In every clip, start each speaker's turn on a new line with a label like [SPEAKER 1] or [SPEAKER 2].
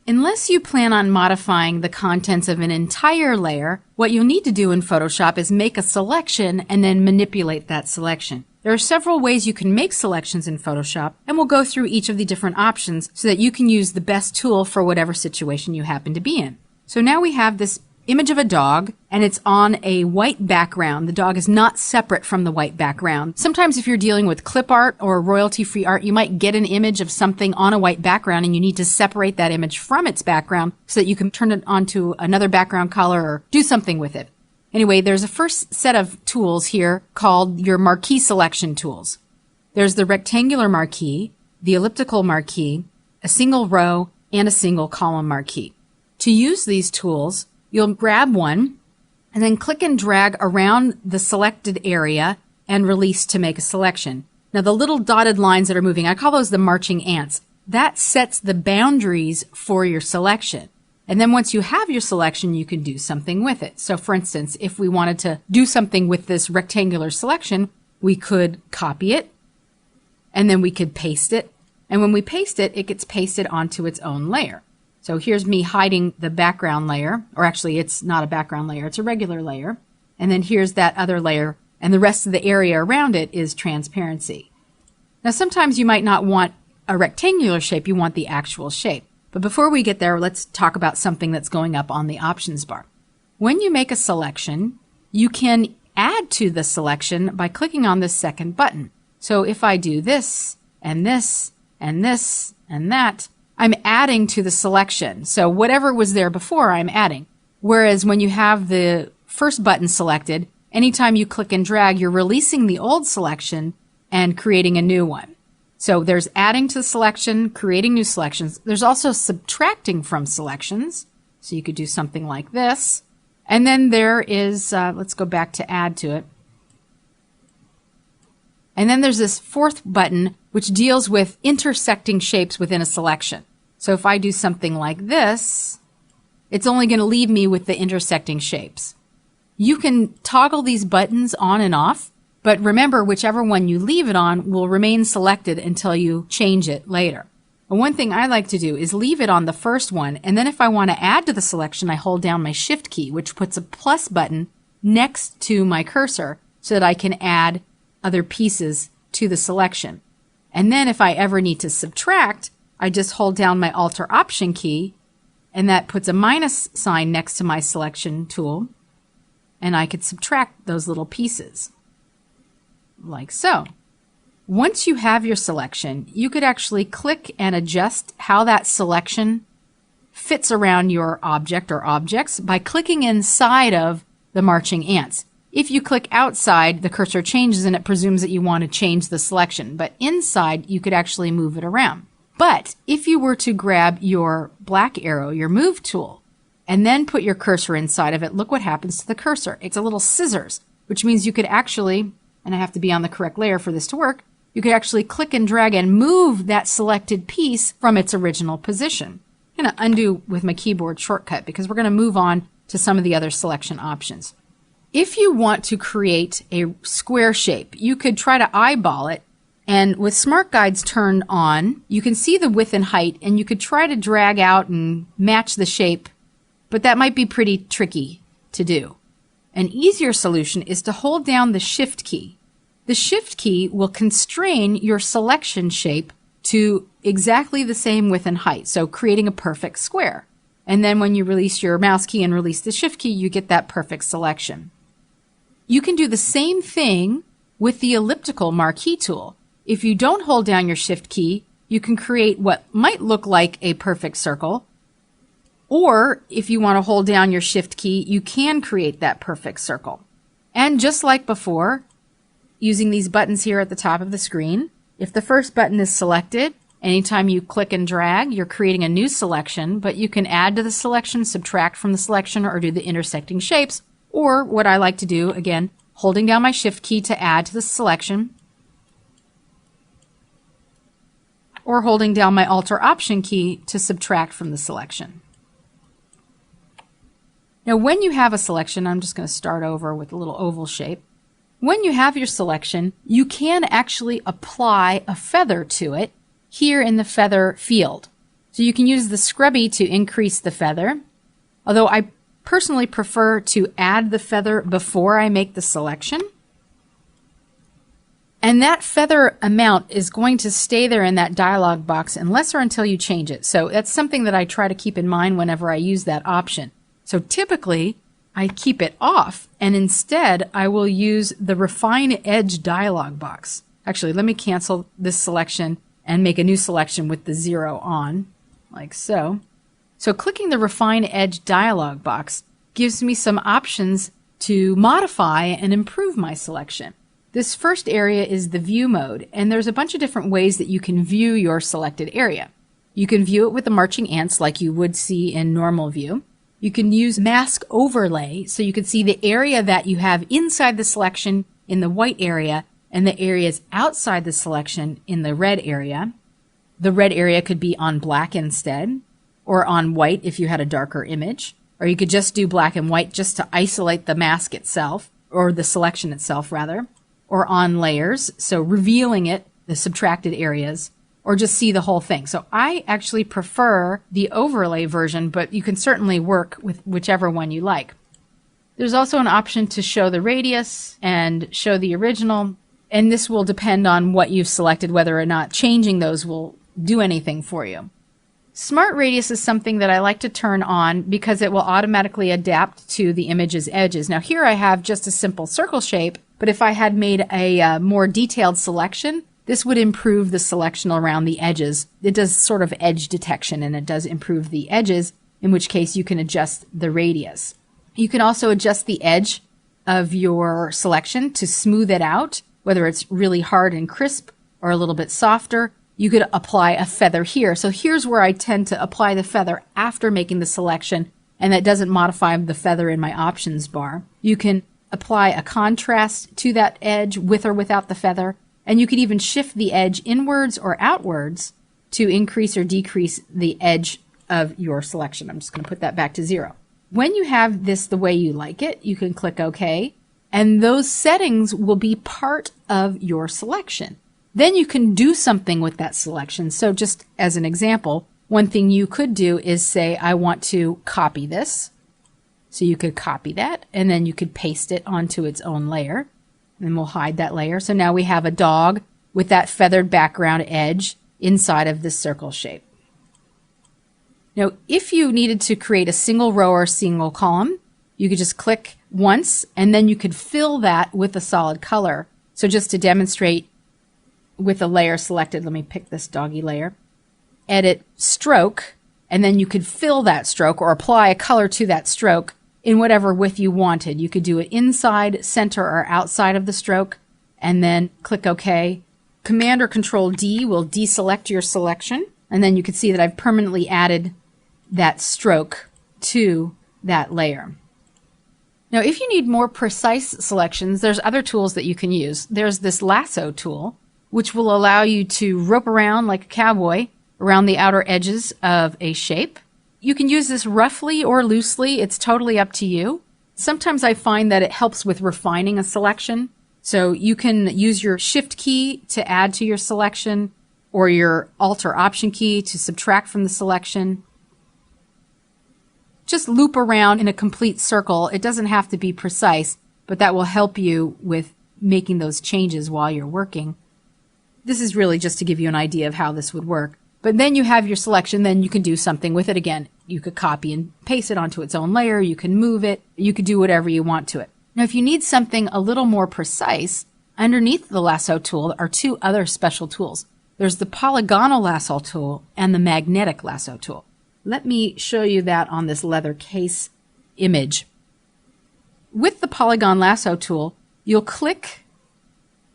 [SPEAKER 1] Unless you plan on modifying the contents of an entire layer, what you'll need to do in Photoshop is make a selection and then manipulate that selection. There are several ways you can make selections in Photoshop, and we'll go through each of the different options so that you can use the best tool for whatever situation you happen to be in. So now we have this image of a dog, and it's on a white background. The dog is not separate from the white background. Sometimes if you're dealing with clip art or royalty-free art, you might get an image of something on a white background, and you need to separate that image from its background so that you can turn it onto another background color or do something with it. Anyway, there's a first set of tools here called your marquee selection tools. There's the rectangular marquee, the elliptical marquee, a single row, and a single column marquee. To use these tools, you'll grab one and then click and drag around the selected area and release to make a selection. Now the little dotted lines that are moving, I call those the marching ants. That sets the boundaries for your selection. And then once you have your selection, you can do something with it. So for instance, if we wanted to do something with this rectangular selection, we could copy it and then we could paste it. And when we paste it, it gets pasted onto its own layer. So here's me hiding the background layer, or actually it's not a background layer, it's a regular layer. And then here's that other layer, and the rest of the area around it is transparency. Now sometimes you might not want a rectangular shape, you want the actual shape. But before we get there, let's talk about something that's going up on the options bar. When you make a selection, you can add to the selection by clicking on this second button. So if I do this, and this, and this, and that, I'm adding to the selection. So whatever was there before, I'm adding. Whereas when you have the first button selected, anytime you click and drag, you're releasing the old selection and creating a new one. So there's adding to the selection, creating new selections. There's also subtracting from selections. So you could do something like this. And then there is, let's go back to add to it. And then there's this fourth button, which deals with intersecting shapes within a selection. So if I do something like this, it's only going to leave me with the intersecting shapes. You can toggle these buttons on and off, but remember, whichever one you leave it on will remain selected until you change it later. And one thing I like to do is leave it on the first one, and then if I want to add to the selection, I hold down my Shift key, which puts a plus button next to my cursor so that I can add other pieces to the selection. And then if I ever need to subtract, I just hold down my Alt or Option key, and that puts a minus sign next to my selection tool, and I could subtract those little pieces, like so. Once you have your selection, you could actually click and adjust how that selection fits around your object or objects by clicking inside of the marching ants. If you click outside, the cursor changes and it presumes that you want to change the selection. But inside, you could actually move it around. But if you were to grab your black arrow, your move tool, and then put your cursor inside of it, look what happens to the cursor. It's a little scissors, which means you could actually, and I have to be on the correct layer for this to work, you could actually click and drag and move that selected piece from its original position. I'm going to undo with my keyboard shortcut because we're going to move on to some of the other selection options. If you want to create a square shape, you could try to eyeball it, and with Smart Guides turned on, you can see the width and height, and you could try to drag out and match the shape, but that might be pretty tricky to do. An easier solution is to hold down the Shift key. The Shift key will constrain your selection shape to exactly the same width and height, so creating a perfect square. And then when you release your mouse key and release the Shift key, you get that perfect selection. You can do the same thing with the elliptical marquee tool. If you don't hold down your Shift key, you can create what might look like a perfect circle. Or if you want to hold down your Shift key, you can create that perfect circle. And just like before, using these buttons here at the top of the screen, if the first button is selected, anytime you click and drag, you're creating a new selection, but you can add to the selection, subtract from the selection, or do the intersecting shapes. Or what I like to do, again, holding down my Shift key to add to the selection, or holding down my Alt or Option key to subtract from the selection. Now when you have a selection, I'm just going to start over with a little oval shape. When you have your selection, you can actually apply a feather to it here in the feather field. So you can use the scrubby to increase the feather, although I personally prefer to add the feather before I make the selection. And that feather amount is going to stay there in that dialog box unless or until you change it. So that's something that I try to keep in mind whenever I use that option. So typically I keep it off, and instead I will use the Refine Edge dialog box. Actually, let me cancel this selection and make a new selection with the 0 on, like so. So clicking the Refine Edge dialog box gives me some options to modify and improve my selection. This first area is the view mode, and there's a bunch of different ways that you can view your selected area. You can view it with the marching ants like you would see in normal view. You can use mask overlay, so you can see the area that you have inside the selection in the white area and the areas outside the selection in the red area. The red area could be on black instead, or on white if you had a darker image, or you could just do black and white just to isolate the mask itself, or the selection itself rather, or on layers, so revealing it, the subtracted areas, or just see the whole thing. So I actually prefer the overlay version, but you can certainly work with whichever one you like. There's also an option to show the radius and show the original, and this will depend on what you've selected, whether or not changing those will do anything for you. Smart Radius is something that I like to turn on because it will automatically adapt to the image's edges. Now here I have just a simple circle shape, but if I had made a more detailed selection, this would improve the selection around the edges. It does sort of edge detection, and it does improve the edges, in which case you can adjust the radius. You can also adjust the edge of your selection to smooth it out, whether it's really hard and crisp or a little bit softer. You could apply a feather here. So here's where I tend to apply the feather after making the selection, and that doesn't modify the feather in my options bar. You can apply a contrast to that edge with or without the feather, and you could even shift the edge inwards or outwards to increase or decrease the edge of your selection. I'm just going to put that back to 0. When you have this the way you like it, you can click OK, and those settings will be part of your selection. Then you can do something with that selection. So just as an example, one thing you could do is say, I want to copy this. So you could copy that, and then you could paste it onto its own layer. And we'll hide that layer. So now we have a dog with that feathered background edge inside of this circle shape. Now, if you needed to create a single row or single column, you could just click once, and then you could fill that with a solid color. So just to demonstrate, with a layer selected, let me pick this doggy layer, edit stroke, and then you could fill that stroke or apply a color to that stroke in whatever width you wanted. You could do it inside, center, or outside of the stroke, and then click OK. Command or Control D will deselect your selection, and then you can see that I've permanently added that stroke to that layer. Now, if you need more precise selections, there's other tools that you can use. There's this lasso tool, which will allow you to rope around like a cowboy around the outer edges of a shape. You can use this roughly or loosely. It's totally up to you. Sometimes I find that it helps with refining a selection. So you can use your Shift key to add to your selection, or your Alt or Option key to subtract from the selection. Just loop around in a complete circle. It doesn't have to be precise, but that will help you with making those changes while you're working. This is really just to give you an idea of how this would work. But then you have your selection, then you can do something with it again. You could copy and paste it onto its own layer, you can move it, you could do whatever you want to it. Now, if you need something a little more precise, underneath the lasso tool are two other special tools. There's the polygonal lasso tool and the magnetic lasso tool. Let me show you that on this leather case image. With the polygon lasso tool, you'll click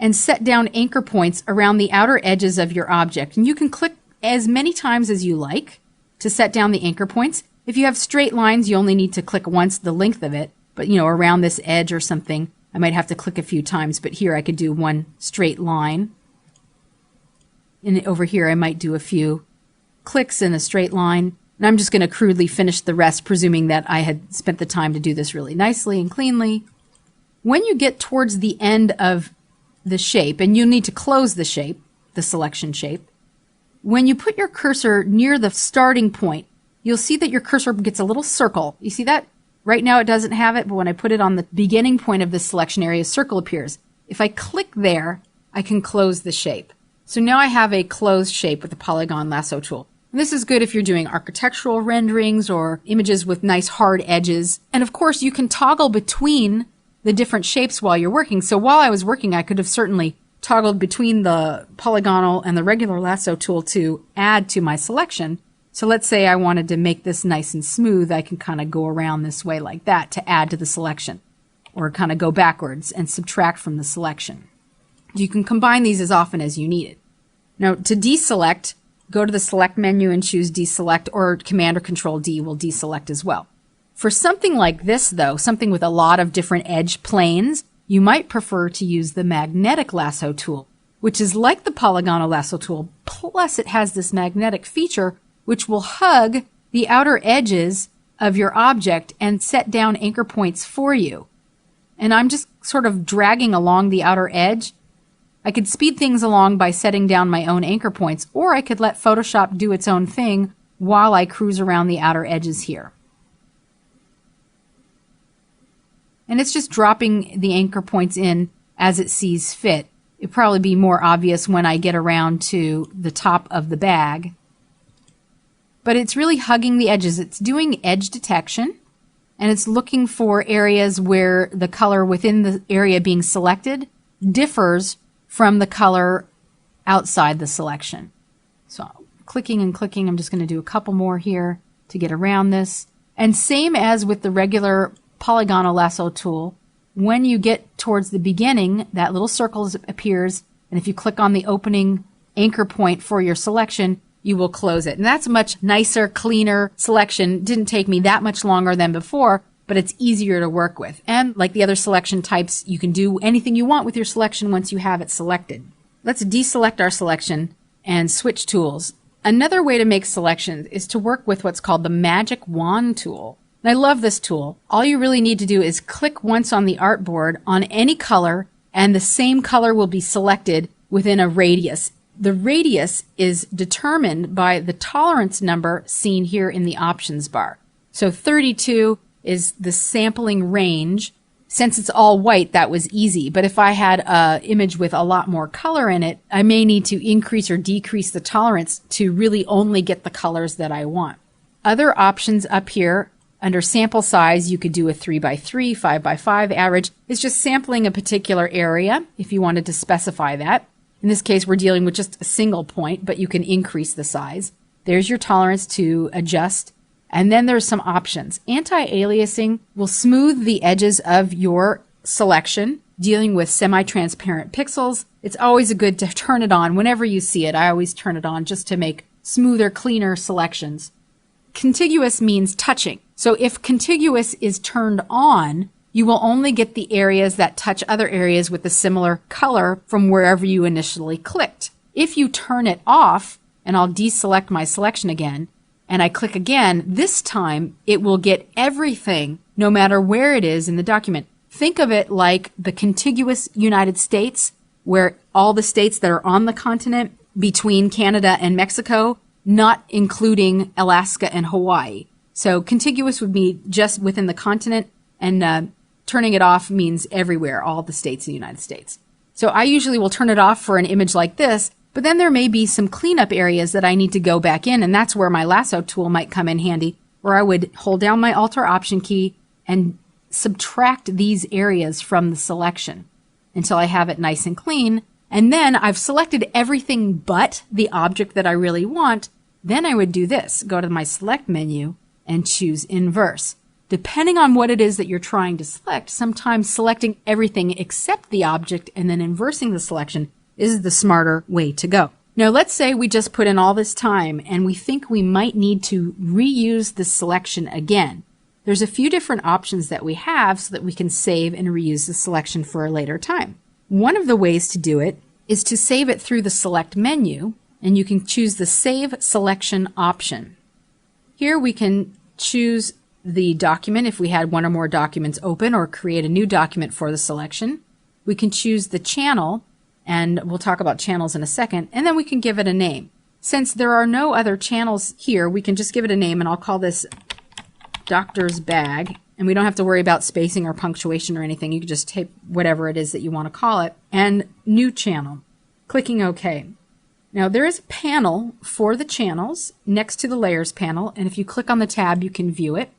[SPEAKER 1] and set down anchor points around the outer edges of your object. And you can click as many times as you like to set down the anchor points. If you have straight lines, you only need to click once the length of it. But, you know, around this edge or something, I might have to click a few times. But here I could do one straight line. And over here I might do a few clicks in a straight line. And I'm just going to crudely finish the rest, presuming that I had spent the time to do this really nicely and cleanly. When you get towards the end of the shape, and you need to close the shape, the selection shape, when you put your cursor near the starting point, you'll see that your cursor gets a little circle. You see that? Right now it doesn't have it, but when I put it on the beginning point of this selection area, a circle appears. If I click there, I can close the shape. So now I have a closed shape with the polygon lasso tool. And this is good if you're doing architectural renderings or images with nice hard edges. And of course, you can toggle between the different shapes while you're working. So while I was working, I could have certainly toggled between the polygonal and the regular lasso tool to add to my selection. So let's say I wanted to make this nice and smooth. I can kind of go around this way like that to add to the selection, or kind of go backwards and subtract from the selection. You can combine these as often as you need it. Now to deselect, go to the select menu and choose deselect, or Command or Control D will deselect as well. For something like this though, something with a lot of different edge planes, you might prefer to use the magnetic lasso tool, which is like the polygonal lasso tool, plus it has this magnetic feature which will hug the outer edges of your object and set down anchor points for you. And I'm just sort of dragging along the outer edge. I could speed things along by setting down my own anchor points, or I could let Photoshop do its own thing while I cruise around the outer edges here. And it's just dropping the anchor points in as it sees fit. It'll probably be more obvious when I get around to the top of the bag. But it's really hugging the edges. It's doing edge detection, and it's looking for areas where the color within the area being selected differs from the color outside the selection. So clicking and clicking, I'm just going to do a couple more here to get around this. And same as with the regular polygonal lasso tool, when you get towards the beginning, that little circle appears, and if you click on the opening anchor point for your selection, you will close it. And that's a much nicer, cleaner selection. Didn't take me that much longer than before, but it's easier to work with. And like the other selection types, you can do anything you want with your selection once you have it selected. Let's deselect our selection and switch tools. Another way to make selections is to work with what's called the magic wand tool. And I love this tool. All you really need to do is click once on the artboard on any color, and the same color will be selected within a radius. The radius is determined by the tolerance number seen here in the options bar. So 32 is the sampling range. Since it's all white, that was easy. But if I had an image with a lot more color in it, I may need to increase or decrease the tolerance to really only get the colors that I want. Other options up here, under sample size, you could do a 3x3, 5x5 average. It's just sampling a particular area if you wanted to specify that. In this case, we're dealing with just a single point, but you can increase the size. There's your tolerance to adjust. And then there's some options. Anti-aliasing will smooth the edges of your selection, dealing with semi-transparent pixels. It's always good to turn it on whenever you see it. I always turn it on just to make smoother, cleaner selections. Contiguous means touching. So if contiguous is turned on, you will only get the areas that touch other areas with a similar color from wherever you initially clicked. If you turn it off, and I'll deselect my selection again, and I click again, this time it will get everything no matter where it is in the document. Think of it like the contiguous United States, where all the states that are on the continent between Canada and Mexico, not including Alaska and Hawaii. So contiguous would be just within the continent, and turning it off means everywhere, all the states in the United States. So I usually will turn it off for an image like this, but then there may be some cleanup areas that I need to go back in, and that's where my lasso tool might come in handy, where I would hold down my Alt or Option key and subtract these areas from the selection until I have it nice and clean. And then I've selected everything but the object that I really want. Then I would do this, go to my Select menu and choose Inverse. Depending on what it is that you're trying to select, sometimes selecting everything except the object and then inversing the selection is the smarter way to go. Now let's say we just put in all this time and we think we might need to reuse the selection again. There's a few different options that we have so that we can save and reuse the selection for a later time. One of the ways to do it is to save it through the Select menu, and you can choose the Save Selection option. Here we can choose the document if we had one or more documents open, or create a new document for the selection. We can choose the channel, and we'll talk about channels in a second, and then we can give it a name. Since there are no other channels here, we can just give it a name, and I'll call this Doctor's Bag. And we don't have to worry about spacing or punctuation or anything. You can just type whatever it is that you want to call it. And new channel. Clicking OK. Now there is a panel for the channels next to the Layers panel, and if you click on the tab, you can view it.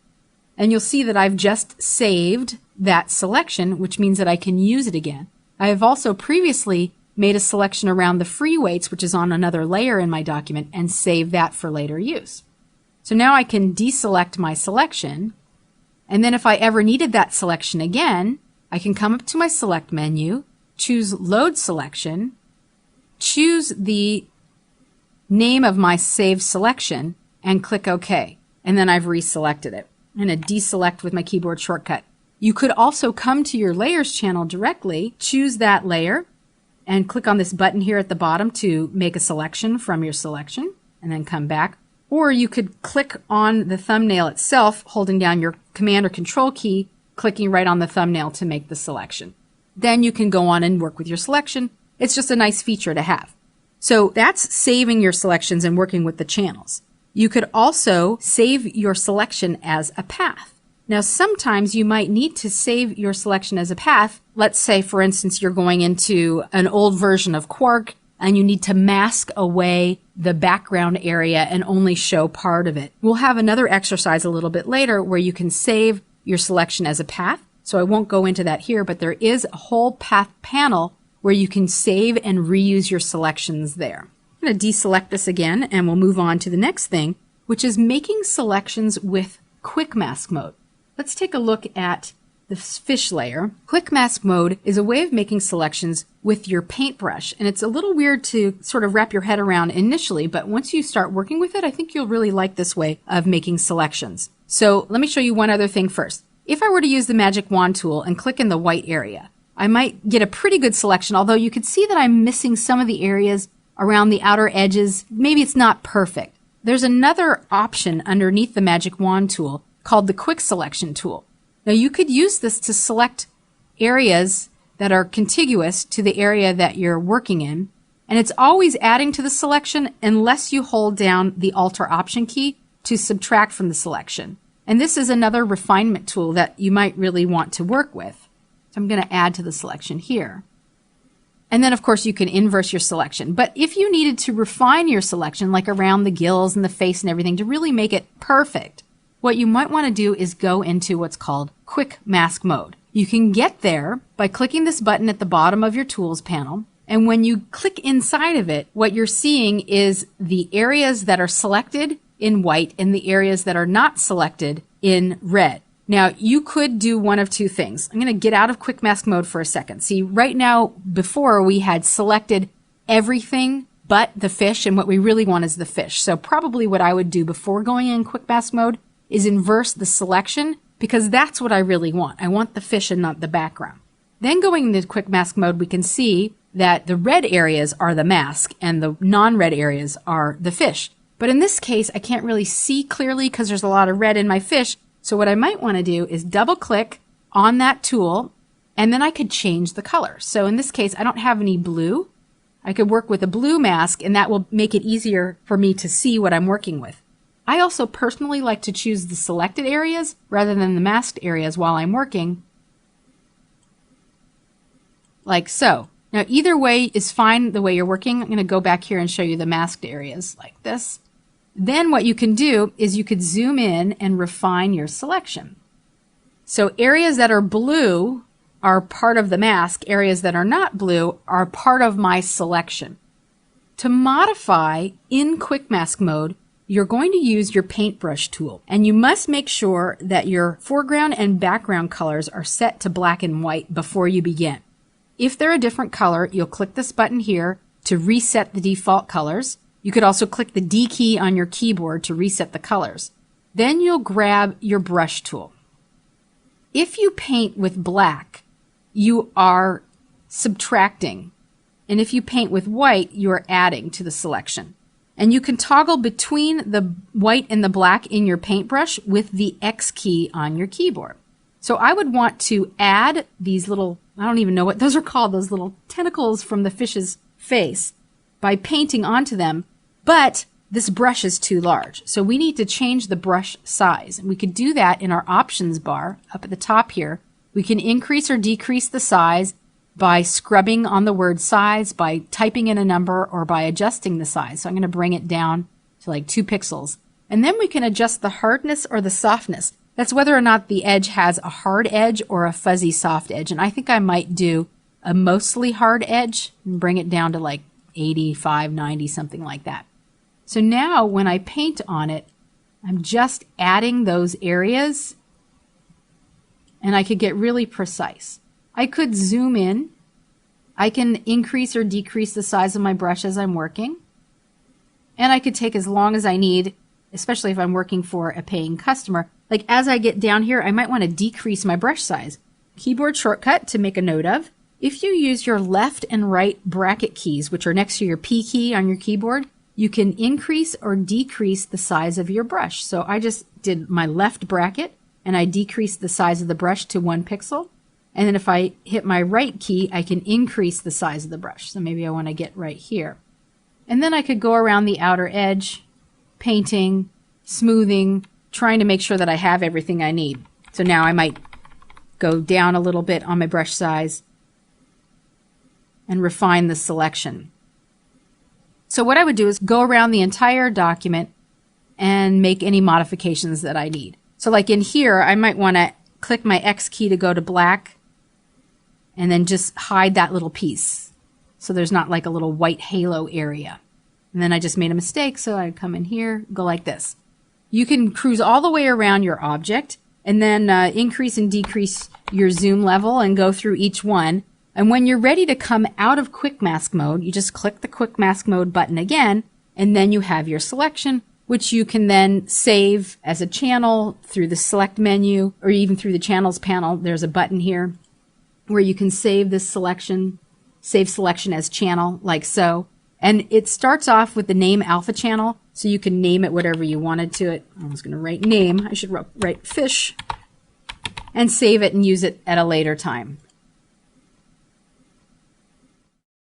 [SPEAKER 1] And you'll see that I've just saved that selection, which means that I can use it again. I have also previously made a selection around the free weights, which is on another layer in my document, and save that for later use. So now I can deselect my selection, and then if I ever needed that selection again, I can come up to my Select menu, choose Load Selection, choose the name of my saved selection, and click OK. And then I've reselected it. I'm going to deselect with my keyboard shortcut. You could also come to your Layers channel directly, choose that layer, and click on this button here at the bottom to make a selection from your selection, and then come back. Or you could click on the thumbnail itself, holding down your Command or Control key, clicking right on the thumbnail to make the selection. Then you can go on and work with your selection. It's just a nice feature to have. So that's saving your selections and working with the channels. You could also save your selection as a path. Now, sometimes you might need to save your selection as a path. Let's say, for instance, you're going into an old version of Quark and you need to mask away the background area and only show part of it. We'll have another exercise a little bit later where you can save your selection as a path. So I won't go into that here, but there is a whole path panel where you can save and reuse your selections there. I'm going to deselect this again and we'll move on to the next thing, which is making selections with Quick Mask mode. Let's take a look at the fish layer. Quick Mask mode is a way of making selections with your paintbrush, and it's a little weird to sort of wrap your head around initially, but once you start working with it, I think you'll really like this way of making selections. So let me show you one other thing first. If I were to use the magic wand tool and click in the white area, I might get a pretty good selection, although you could see that I'm missing some of the areas around the outer edges. Maybe it's not perfect. There's another option underneath the magic wand tool called the Quick Selection tool. Now you could use this to select areas that are contiguous to the area that you're working in, and it's always adding to the selection unless you hold down the Alt or Option key to subtract from the selection. And this is another refinement tool that you might really want to work with. So I'm going to add to the selection here. And then, of course, you can inverse your selection. But if you needed to refine your selection, like around the gills and the face and everything, to really make it perfect, what you might want to do is go into what's called Quick Mask mode. You can get there by clicking this button at the bottom of your Tools panel. And when you click inside of it, what you're seeing is the areas that are selected in white and the areas that are not selected in red. Now, you could do one of two things. I'm going to get out of Quick Mask mode for a second. See, right now, before we had selected everything but the fish, and what we really want is the fish. So probably what I would do before going in Quick Mask mode is inverse the selection, because that's what I really want. I want the fish and not the background. Then going into Quick Mask mode, we can see that the red areas are the mask and the non-red areas are the fish. But in this case, I can't really see clearly because there's a lot of red in my fish. So what I might want to do is double click on that tool, and then I could change the color. So in this case, I don't have any blue. I could work with a blue mask, and that will make it easier for me to see what I'm working with. I also personally like to choose the selected areas rather than the masked areas while I'm working, like so. Now either way is fine the way you're working. I'm going to go back here and show you the masked areas like this. Then what you can do is you could zoom in and refine your selection. So areas that are blue are part of the mask. Areas that are not blue are part of my selection. To modify in Quick Mask mode, you're going to use your paintbrush tool, and you must make sure that your foreground and background colors are set to black and white before you begin. If they're a different color, you'll click this button here to reset the default colors. You could also click the D key on your keyboard to reset the colors. Then you'll grab your brush tool. If you paint with black, you are subtracting. And if you paint with white, you are adding to the selection. And you can toggle between the white and the black in your paintbrush with the X key on your keyboard. So I would want to add these little, I don't even know what those are called, those little tentacles from the fish's face, by painting onto them. But this brush is too large. So we need to change the brush size. And we could do that in our options bar up at the top here. We can increase or decrease the size by scrubbing on the word size, by typing in a number, or by adjusting the size. So I'm going to bring it down to like 2 pixels. And then we can adjust the hardness or the softness. That's whether or not the edge has a hard edge or a fuzzy soft edge. And I think I might do a mostly hard edge and bring it down to like 85, 90, something like that. So now when I paint on it, I'm just adding those areas, and I could get really precise. I could zoom in. I can increase or decrease the size of my brush as I'm working. And I could take as long as I need, especially if I'm working for a paying customer. Like as I get down here, I might want to decrease my brush size. Keyboard shortcut to make a note of. If you use your left and right bracket keys, which are next to your P key on your keyboard, you can increase or decrease the size of your brush. So I just did my left bracket and I decreased the size of the brush to 1 pixel. And then if I hit my right key, I can increase the size of the brush. So maybe I want to get right here. And then I could go around the outer edge, painting, smoothing, trying to make sure that I have everything I need. So now I might go down a little bit on my brush size and refine the selection. So what I would do is go around the entire document and make any modifications that I need. So like in here, I might want to click my X key to go to black and then just hide that little piece. So there's not like a little white halo area. And then I just made a mistake, so I come in here, go like this. You can cruise all the way around your object and then increase and decrease your zoom level and go through each one. And when you're ready to come out of quick mask mode, you just click the quick mask mode button again, and then you have your selection, which you can then save as a channel through the select menu, or even through the channels panel. There's a button here where you can save this selection, save selection as channel, like so. And it starts off with the name alpha channel, so you can name it whatever you wanted to it. I was going to write name. I should write fish, and save it and use it at a later time.